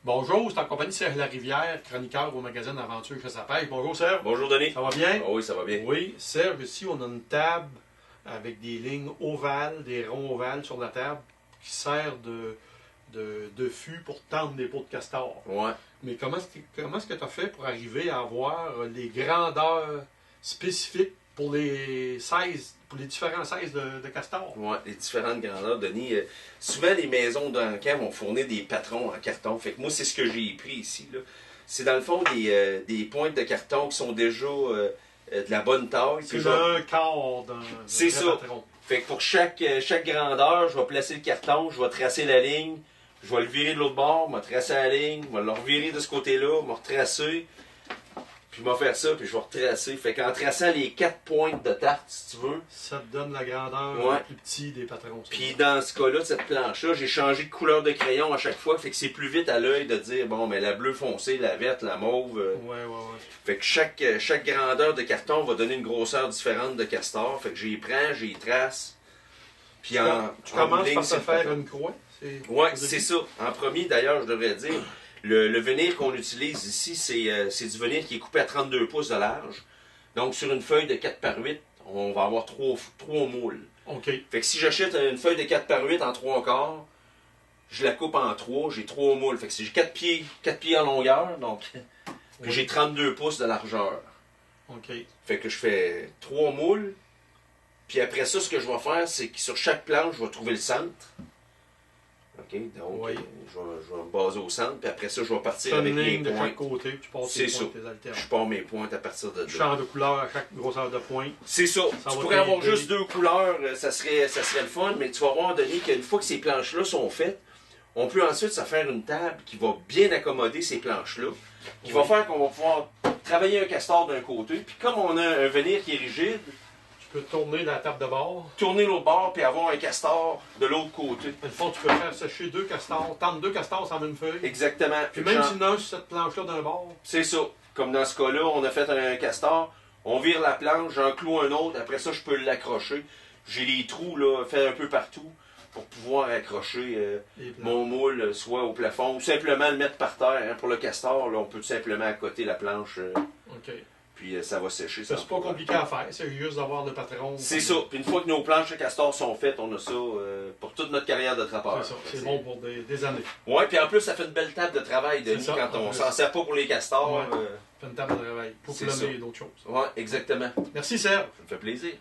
Bonjour, c'est en compagnie de Serge Larivière, chroniqueur au magazine Aventure Chasse à pêche. Bonjour Serge. Bonjour Denis. Ça va bien? Oh oui, ça va bien. Oui, Serge, ici on a une table avec des lignes ovales, des ronds ovales sur la table qui sert de fût pour tendre des pots de castor. Ouais. Mais comment est-ce que tu as fait pour arriver à avoir les grandeurs spécifiques pour les différents sizes de castor? Ouais, les différentes grandeurs, Denis. Souvent, les maisons d'encamp vont fournir des patrons en carton. Fait que moi, c'est ce que j'ai pris ici, là. C'est dans le fond des pointes de carton qui sont déjà de la bonne taille. C'est un quart d'un C'est ça. patron. Fait que pour chaque grandeur, je vais placer le carton, je vais tracer la ligne, je vais le virer de l'autre bord, je vais tracer la ligne, je vais le revirer de ce côté-là, je vais retracer, puis je vais faire ça, puis je vais retracer. Fait qu'en traçant les 4 pointes de tarte, si tu veux, Ça te donne la grandeur Ouais. la plus petite des patrons. ça. puis dans ce cas-là, de cette planche-là, j'ai changé de couleur de crayon à chaque fois, fait que c'est plus vite à l'œil de dire, bon, mais la bleue foncée, la verte, la mauve. Ouais. Fait que chaque grandeur de carton va donner une grosseur différente de castor. Fait que j'y prends, j'y trace. Puis Tu commences ligne, par c'est te le faire patron. une croix. Ouais, c'est ça. En premier, d'ailleurs, je devrais dire, le veneer qu'on utilise ici, c'est du veneer qui est coupé à 32 pouces de large. Donc, sur une feuille de 4 par 8, on va avoir 3 moules. OK. Fait que si j'achète une feuille de 4 par 8 en 3 quarts, je la coupe en 3, j'ai 3 moules. Fait que j'ai 4 pieds en longueur, donc puis j'ai 32 pouces de largeur. OK. Fait que je fais 3 moules. Puis après ça, ce que je vais faire, c'est que sur chaque planche, je vais trouver le centre. OK, donc Oui. je vais me baser au centre. Puis après ça, je vais partir Une avec les ligne de points. chaque côté, puis tu passes C'est tes ça. points, tes alternes. Je pars mes points à partir de là. Change de couleur à chaque grosseur de pointe. C'est ça. Ça Tu va pourrais avoir t'aider. juste 2 couleurs, ça serait le fun, mais tu vas voir, Denis, qu'une fois que ces planches-là sont faites, on peut ensuite se faire une table qui va bien accommoder ces planches-là, qui va faire qu'on va pouvoir travailler un castor d'un côté, puis comme on a un veneer qui est rigide, Tu peux tourner la table de bord. tourner l'autre bord, puis avoir un castor de l'autre côté. Dans le fond, tu peux faire sécher 2 castors, tendre 2 castors sur la même feuille. Exactement. Puis même si tu as cette planche-là d'un bord, C'est ça. Comme dans ce cas-là, on a fait un castor, on vire la planche, j'en cloue un autre, après ça, je peux l'accrocher. J'ai les trous là, faits un peu partout pour pouvoir accrocher les planches. mon moule soit au plafond ou simplement le mettre par terre. Hein. Pour le castor, là, on peut tout simplement accoter la planche, OK. puis ça va sécher. Ça, c'est pas compliqué à faire, c'est juste d'avoir le patron. C'est ça. Puis une fois que nos planches à castor sont faites, on a ça pour toute notre carrière de trappeur. C'est ça. C'est bon pour des années. Ouais, puis en plus, ça fait une belle table de travail, Denis, C'est ça, quand en on plus. s'en sert pas pour les castors. Ouais. Fais une table de travail pour C'est plomber ça. d'autres choses. Ouais, exactement. Merci Serge. Ça me fait plaisir.